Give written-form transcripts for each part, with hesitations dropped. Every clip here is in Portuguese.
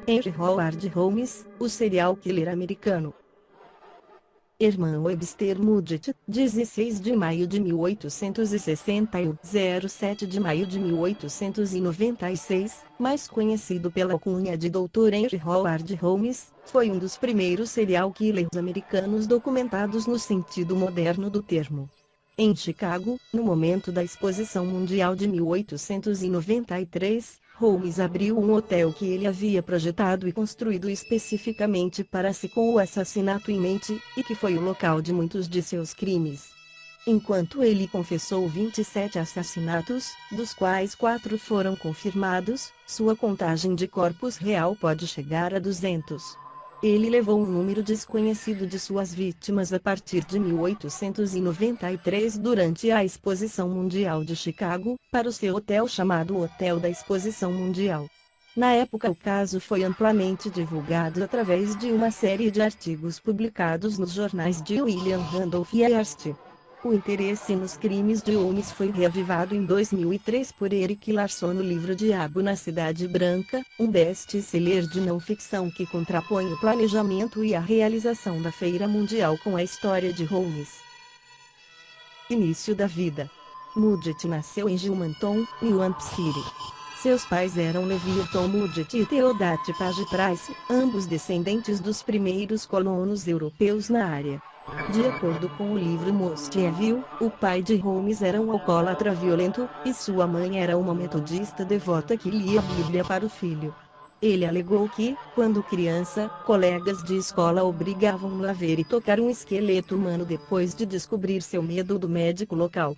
Henry Howard Holmes, o serial killer americano. Herman Webster Mudgett, 16 de maio de 1861, 07 de maio de 1896, mais conhecido pela alcunha de Dr. Henry Howard Holmes, foi um dos primeiros serial killers americanos documentados no sentido moderno do termo. Em Chicago, no momento da Exposição Mundial de 1893, Holmes abriu um hotel que ele havia projetado e construído especificamente para si com o assassinato em mente, e que foi o local de muitos de seus crimes. Enquanto ele confessou 27 assassinatos, dos quais 4 foram confirmados, sua contagem de corpos real pode chegar a 200. Ele levou um número desconhecido de suas vítimas a partir de 1893 durante a Exposição Mundial de Chicago, para o seu hotel chamado Hotel da Exposição Mundial. Na época o caso foi amplamente divulgado através de uma série de artigos publicados nos jornais de William Randolph Hearst. O interesse nos crimes de Holmes foi reavivado em 2003 por Erik Larson no livro Diabo na Cidade Branca, um best-seller de não-ficção que contrapõe o planejamento e a realização da Feira Mundial com a história de Holmes. Início da vida. Mudgett nasceu em Gilmanton, New Hampshire. Seus pais eram Leviathan Mudgett e Theodate Page Price, ambos descendentes dos primeiros colonos europeus na área. De acordo com o livro Most Evil, o pai de Holmes era um alcoólatra violento, e sua mãe era uma metodista devota que lia a Bíblia para o filho. Ele alegou que, quando criança, colegas de escola obrigavam-no a ver e tocar um esqueleto humano depois de descobrir seu medo do médico local.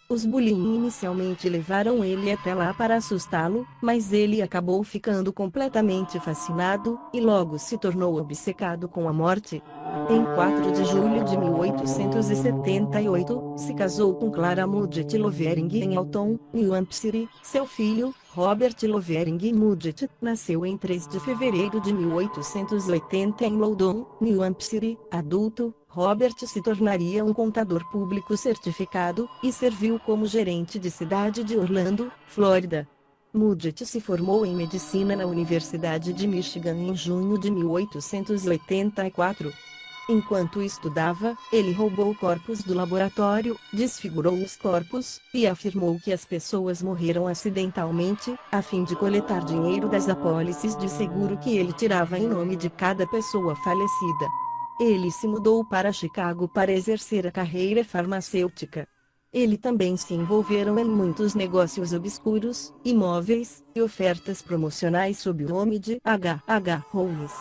Os bullying inicialmente levaram ele até lá para assustá-lo, mas ele acabou ficando completamente fascinado, e logo se tornou obcecado com a morte. Em 4 de julho de 1878, se casou com Clara Mudgett Lovering em Alton, New Hampshire. Seu filho, Robert Lovering Mudgett, nasceu em 3 de fevereiro de 1880 em Loudoun, New Hampshire. Adulto, Robert se tornaria um contador público certificado, e serviu como gerente de cidade de Orlando, Flórida. Mudgett se formou em medicina na Universidade de Michigan em junho de 1884. Enquanto estudava, ele roubou corpos do laboratório, desfigurou os corpos, e afirmou que as pessoas morreram acidentalmente, a fim de coletar dinheiro das apólices de seguro que ele tirava em nome de cada pessoa falecida. Ele se mudou para Chicago para exercer a carreira farmacêutica. Ele também se envolveram em muitos negócios obscuros, imóveis, e ofertas promocionais sob o nome de H. Holmes.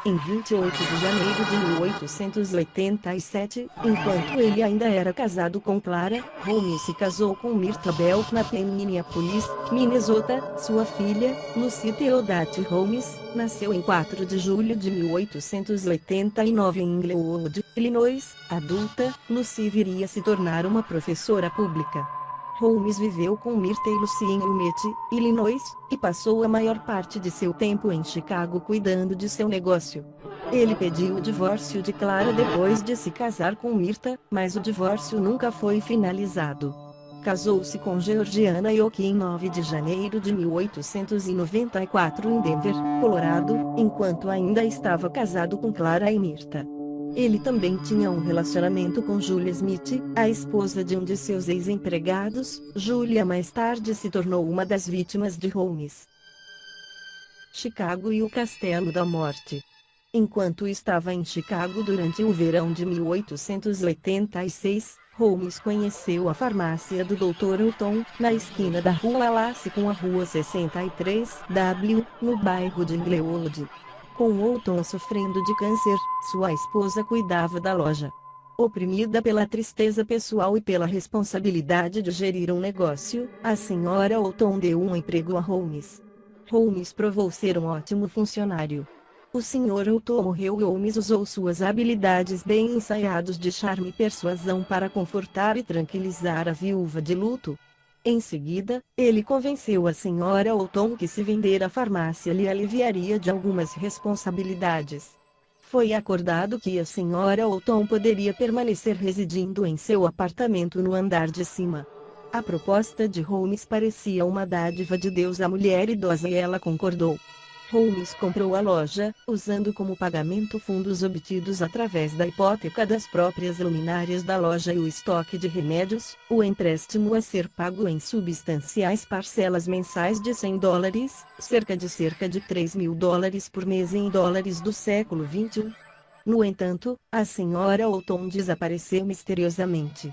Em 28 de janeiro de 1887, enquanto ele ainda era casado com Clara, Holmes se casou com Myrta Belknap em Minneapolis, Minnesota. Sua filha, Lucy Theodate Holmes, nasceu em 4 de julho de 1889 em Inglewood, Illinois. Adulta, Lucy viria a se tornar uma professora pública. Holmes viveu com Myrta e Lucy em Wilmette, Illinois, e passou a maior parte de seu tempo em Chicago cuidando de seu negócio. Ele pediu o divórcio de Clara depois de se casar com Myrta, mas o divórcio nunca foi finalizado. Casou-se com Georgiana Yoke em 9 de janeiro de 1894 em Denver, Colorado, enquanto ainda estava casado com Clara e Myrta. Ele também tinha um relacionamento com Julia Smith, a esposa de um de seus ex-empregados. Julia mais tarde se tornou uma das vítimas de Holmes. Chicago e o Castelo da Morte. Enquanto estava em Chicago durante o verão de 1886, Holmes conheceu a farmácia do Dr. Houghton, na esquina da Rua Lace com a Rua 63W, no bairro de Inglewood. Com Houghton sofrendo de câncer, sua esposa cuidava da loja. Oprimida pela tristeza pessoal e pela responsabilidade de gerir um negócio, a senhora Houghton deu um emprego a Holmes. Holmes provou ser um ótimo funcionário. O Sr. Houghton morreu e Holmes usou suas habilidades bem ensaiadas de charme e persuasão para confortar e tranquilizar a viúva de luto. Em seguida, ele convenceu a senhora Houghton que se vender a farmácia lhe aliviaria de algumas responsabilidades. Foi acordado que a senhora Houghton poderia permanecer residindo em seu apartamento no andar de cima. A proposta de Holmes parecia uma dádiva de Deus à mulher idosa e ela concordou. Holmes comprou a loja, usando como pagamento fundos obtidos através da hipoteca das próprias luminárias da loja e o estoque de remédios, o empréstimo a ser pago em substanciais parcelas mensais de $100, cerca de $3.000 por mês em dólares do século XXI. No entanto, a senhora Oughton desapareceu misteriosamente.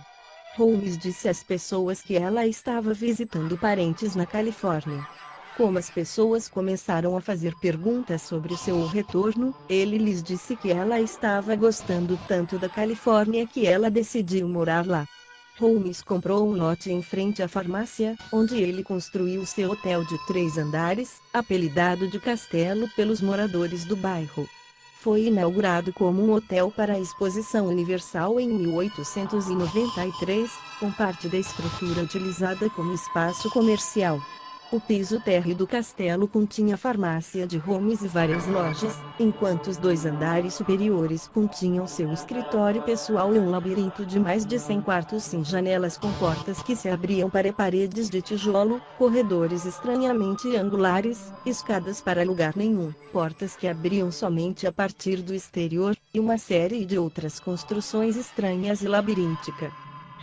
Holmes disse às pessoas que ela estava visitando parentes na Califórnia. Como as pessoas começaram a fazer perguntas sobre o seu retorno, ele lhes disse que ela estava gostando tanto da Califórnia que ela decidiu morar lá. Holmes comprou um lote em frente à farmácia, onde ele construiu seu hotel de 3 andares, apelidado de Castelo pelos moradores do bairro. Foi inaugurado como um hotel para a Exposição Universal em 1893, com parte da estrutura utilizada como espaço comercial. O piso térreo do castelo continha a farmácia de Holmes e várias lojas, enquanto os 2 andares superiores continham seu escritório pessoal e um labirinto de mais de 100 quartos sem janelas com portas que se abriam para paredes de tijolo, corredores estranhamente angulares, escadas para lugar nenhum, portas que abriam somente a partir do exterior, e uma série de outras construções estranhas e labirínticas.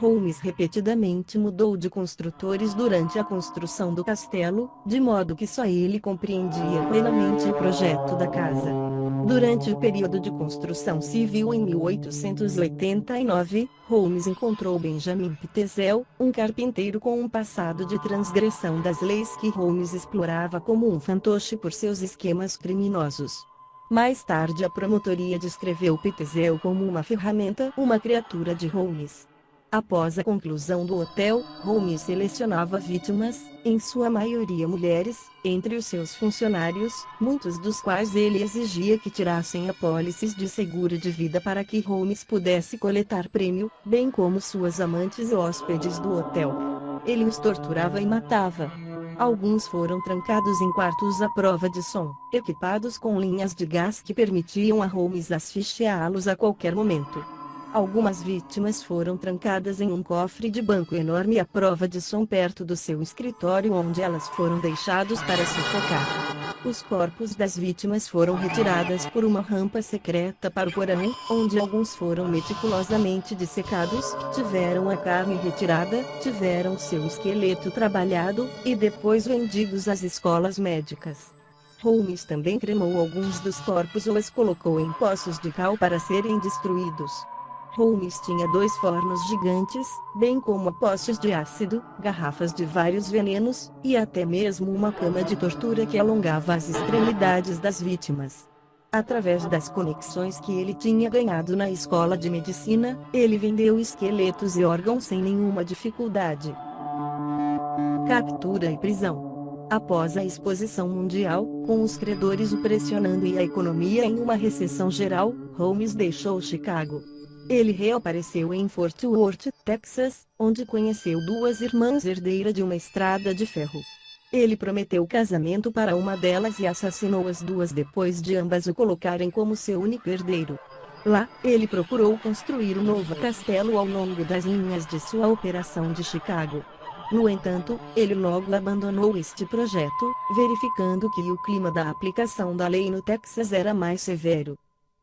Holmes repetidamente mudou de construtores durante a construção do castelo, de modo que só ele compreendia plenamente o projeto da casa. Durante o período de construção civil em 1889, Holmes encontrou Benjamin Pitezel, um carpinteiro com um passado de transgressão das leis que Holmes explorava como um fantoche por seus esquemas criminosos. Mais tarde a promotoria descreveu Pitezel como uma ferramenta, uma criatura de Holmes. Após a conclusão do hotel, Holmes selecionava vítimas, em sua maioria mulheres, entre os seus funcionários, muitos dos quais ele exigia que tirassem apólices de seguro de vida para que Holmes pudesse coletar prêmio, bem como suas amantes e hóspedes do hotel. Ele os torturava e matava. Alguns foram trancados em quartos à prova de som, equipados com linhas de gás que permitiam a Holmes asfixiá-los a qualquer momento. Algumas vítimas foram trancadas em um cofre de banco enorme à prova de som perto do seu escritório, onde elas foram deixadas para sufocar. Os corpos das vítimas foram retirados por uma rampa secreta para o porão, onde alguns foram meticulosamente dissecados, tiveram a carne retirada, tiveram seu esqueleto trabalhado, e depois vendidos às escolas médicas. Holmes também cremou alguns dos corpos ou os colocou em poços de cal para serem destruídos. Holmes tinha 2 fornos gigantes, bem como poços de ácido, garrafas de vários venenos, e até mesmo uma cama de tortura que alongava as extremidades das vítimas. Através das conexões que ele tinha ganhado na escola de medicina, ele vendeu esqueletos e órgãos sem nenhuma dificuldade. Captura e prisão. Após a exposição mundial, com os credores o pressionando e a economia em uma recessão geral, Holmes deixou Chicago. Ele reapareceu em Fort Worth, Texas, onde conheceu 2 irmãs herdeiras de uma estrada de ferro. Ele prometeu casamento para uma delas e assassinou as 2 depois de ambas o colocarem como seu único herdeiro. Lá, ele procurou construir um novo castelo ao longo das linhas de sua operação de Chicago. No entanto, ele logo abandonou este projeto, verificando que o clima da aplicação da lei no Texas era mais severo.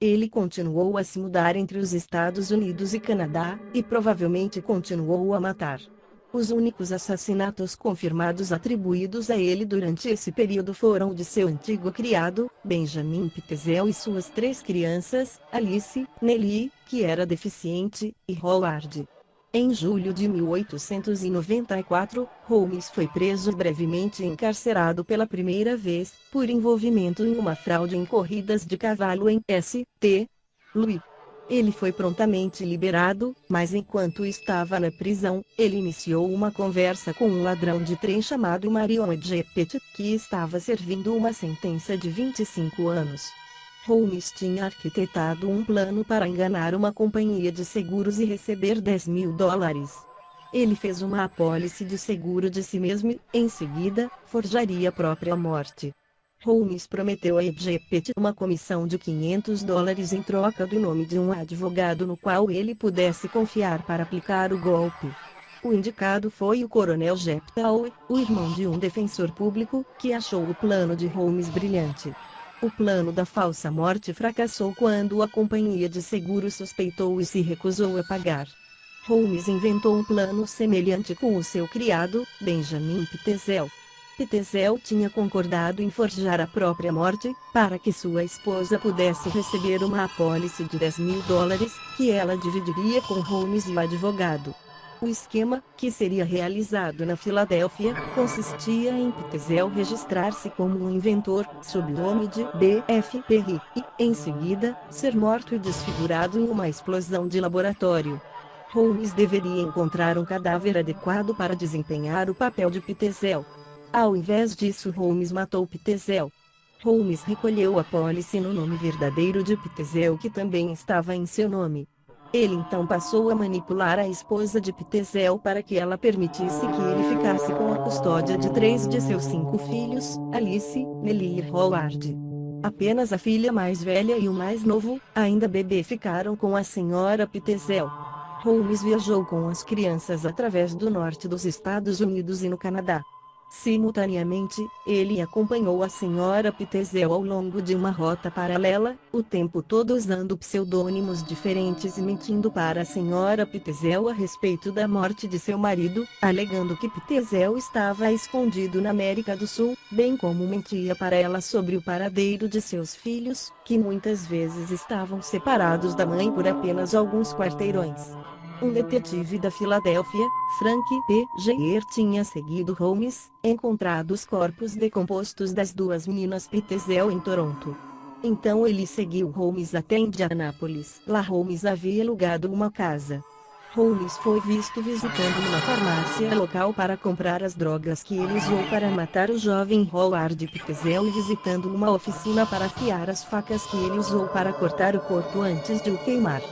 Ele continuou a se mudar entre os Estados Unidos e Canadá, e provavelmente continuou a matar. Os únicos assassinatos confirmados atribuídos a ele durante esse período foram o de seu antigo criado, Benjamin Pitezel, e suas 3 crianças, Alice, Nellie, que era deficiente, e Howard. Em julho de 1894, Holmes foi preso e brevemente encarcerado pela primeira vez, por envolvimento em uma fraude em corridas de cavalo em St. Louis. Ele foi prontamente liberado, mas enquanto estava na prisão, ele iniciou uma conversa com um ladrão de trem chamado Marion Edgepet, que estava servindo uma sentença de 25 anos. Holmes tinha arquitetado um plano para enganar uma companhia de seguros e receber $10.000. Ele fez uma apólice de seguro de si mesmo e, em seguida, forjaria a própria morte. Holmes prometeu a Edgepet uma comissão de $500 em troca do nome de um advogado no qual ele pudesse confiar para aplicar o golpe. O indicado foi o coronel Jephthah Howe, o irmão de um defensor público, que achou o plano de Holmes brilhante. O plano da falsa morte fracassou quando a companhia de seguros suspeitou e se recusou a pagar. Holmes inventou um plano semelhante com o seu criado, Benjamin Pitezel. Pitezel tinha concordado em forjar a própria morte, para que sua esposa pudesse receber uma apólice de $10.000, que ela dividiria com Holmes e o advogado. O esquema, que seria realizado na Filadélfia, consistia em Pitezel registrar-se como um inventor, sob o nome de B.F. Perry, e, em seguida, ser morto e desfigurado em uma explosão de laboratório. Holmes deveria encontrar um cadáver adequado para desempenhar o papel de Pitezel. Ao invés disso, Holmes matou Pitezel. Holmes recolheu a apólice no nome verdadeiro de Pitezel, que também estava em seu nome. Ele então passou a manipular a esposa de Pitezel para que ela permitisse que ele ficasse com a custódia de 3 de seus 5 filhos, Alice, Nellie e Howard. Apenas a filha mais velha e o mais novo, ainda bebê, ficaram com a senhora Pitezel. Holmes viajou com as crianças através do norte dos Estados Unidos e no Canadá. Simultaneamente, ele acompanhou a senhora Pitezel ao longo de uma rota paralela, o tempo todo usando pseudônimos diferentes e mentindo para a senhora Pitezel a respeito da morte de seu marido, alegando que Pitezel estava escondido na América do Sul, bem como mentia para ela sobre o paradeiro de seus filhos, que muitas vezes estavam separados da mãe por apenas alguns quarteirões. Um detetive da Filadélfia, Frank P. Geer, tinha seguido Holmes, encontrado os corpos decompostos das 2 meninas Pitezel em Toronto. Então ele seguiu Holmes até Indianápolis. Lá Holmes havia alugado uma casa. Holmes foi visto visitando uma farmácia local para comprar as drogas que ele usou para matar o jovem Howard Pitezel e visitando uma oficina para afiar as facas que ele usou para cortar o corpo antes de o queimar.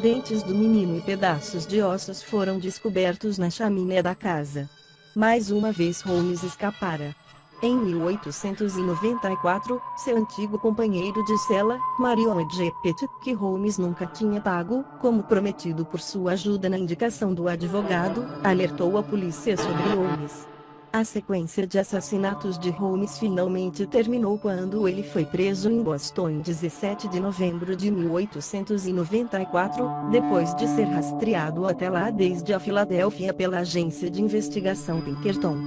Dentes do menino e pedaços de ossos foram descobertos na chaminé da casa. Mais uma vez Holmes escapara. Em 1894, seu antigo companheiro de cela, Marion Edgepet, que Holmes nunca tinha pago, como prometido por sua ajuda na indicação do advogado, alertou a polícia sobre Holmes. A sequência de assassinatos de Holmes finalmente terminou quando ele foi preso em Boston em 17 de novembro de 1894, depois de ser rastreado até lá desde a Filadélfia pela agência de investigação Pinkerton.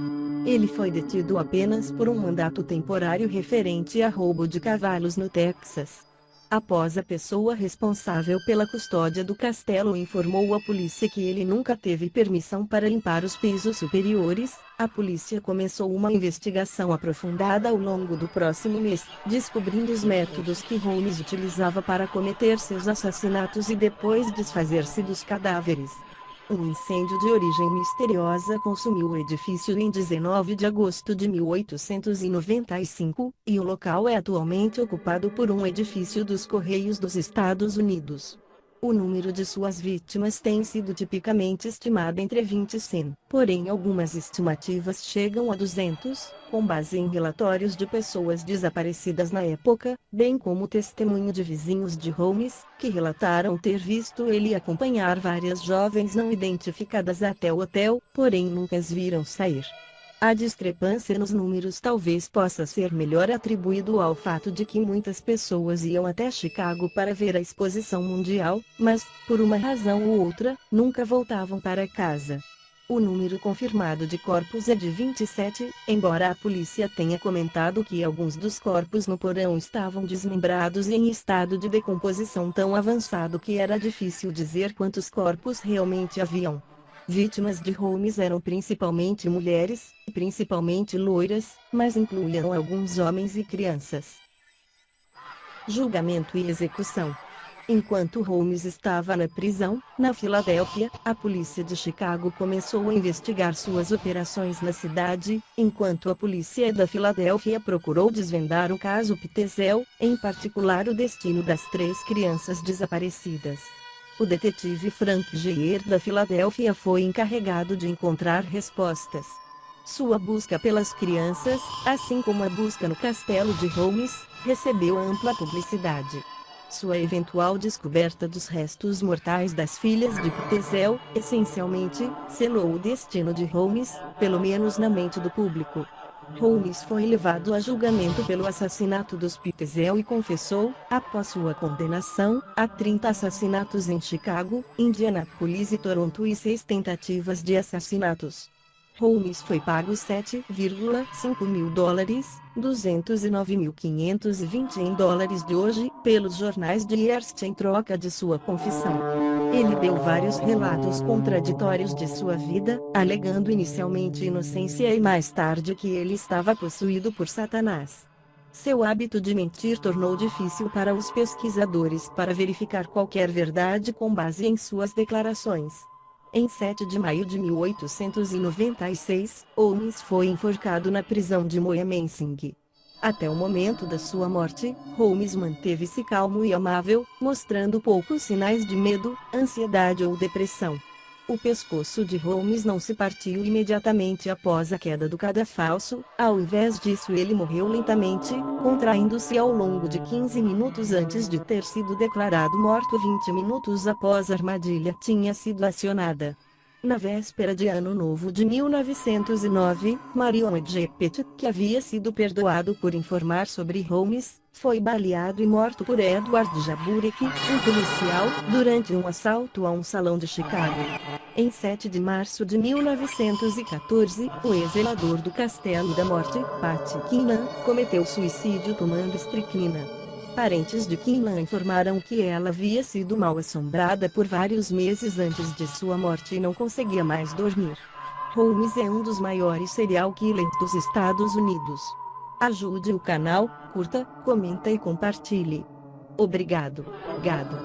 Ele foi detido apenas por um mandato temporário referente a roubo de cavalos no Texas. Após a pessoa responsável pela custódia do castelo informou a polícia que ele nunca teve permissão para limpar os pisos superiores, a polícia começou uma investigação aprofundada ao longo do próximo mês, descobrindo os métodos que Holmes utilizava para cometer seus assassinatos e depois desfazer-se dos cadáveres. Um incêndio de origem misteriosa consumiu o edifício em 19 de agosto de 1895, e o local é atualmente ocupado por um edifício dos Correios dos Estados Unidos. O número de suas vítimas tem sido tipicamente estimado entre 20 e 100, porém algumas estimativas chegam a 200, com base em relatórios de pessoas desaparecidas na época, bem como testemunho de vizinhos de Holmes, que relataram ter visto ele acompanhar várias jovens não identificadas até o hotel, porém nunca as viram sair. A discrepância nos números talvez possa ser melhor atribuído ao fato de que muitas pessoas iam até Chicago para ver a exposição mundial, mas, por uma razão ou outra, nunca voltavam para casa. O número confirmado de corpos é de 27, embora a polícia tenha comentado que alguns dos corpos no porão estavam desmembrados e em estado de decomposição tão avançado que era difícil dizer quantos corpos realmente haviam. Vítimas de Holmes eram principalmente mulheres, principalmente loiras, mas incluíam alguns homens e crianças. Julgamento e execução. Enquanto Holmes estava na prisão, na Filadélfia, a polícia de Chicago começou a investigar suas operações na cidade, enquanto a polícia da Filadélfia procurou desvendar o caso Pitezel, em particular o destino das 3 crianças desaparecidas. O detetive Frank Geer da Filadélfia foi encarregado de encontrar respostas. Sua busca pelas crianças, assim como a busca no castelo de Holmes, recebeu ampla publicidade. Sua eventual descoberta dos restos mortais das filhas de Pitezel, essencialmente, selou o destino de Holmes, pelo menos na mente do público. Holmes foi levado a julgamento pelo assassinato dos Pitezel e confessou, após sua condenação, a 30 assassinatos em Chicago, Indianápolis e Toronto e 6 tentativas de assassinatos. Holmes foi pago $7,5 mil, $209.520 em dólares de hoje, pelos jornais de Hearst em troca de sua confissão. Ele deu vários relatos contraditórios de sua vida, alegando inicialmente inocência e mais tarde que ele estava possuído por Satanás. Seu hábito de mentir tornou difícil para os pesquisadores para verificar qualquer verdade com base em suas declarações. Em 7 de maio de 1896, Holmes foi enforcado na prisão de Moyamensing. Até o momento da sua morte, Holmes manteve-se calmo e amável, mostrando poucos sinais de medo, ansiedade ou depressão. O pescoço de Holmes não se partiu imediatamente após a queda do cadafalso, ao invés disso ele morreu lentamente, contraindo-se ao longo de 15 minutos antes de ter sido declarado morto 20 minutos após a armadilha tinha sido acionada. Na véspera de Ano Novo de 1909, Marion Edgepet, que havia sido perdoado por informar sobre Holmes, foi baleado e morto por Edward Jaburek, um policial, durante um assalto a um salão de Chicago. Em 7 de março de 1914, o ex-zelador do Castelo da Morte, Pat Keenan, cometeu suicídio tomando estricnina. Parentes de Keenan informaram que ela havia sido mal assombrada por vários meses antes de sua morte e não conseguia mais dormir. Holmes é um dos maiores serial killers dos Estados Unidos. Ajude o canal, curta, comenta e compartilhe. Obrigado, gado.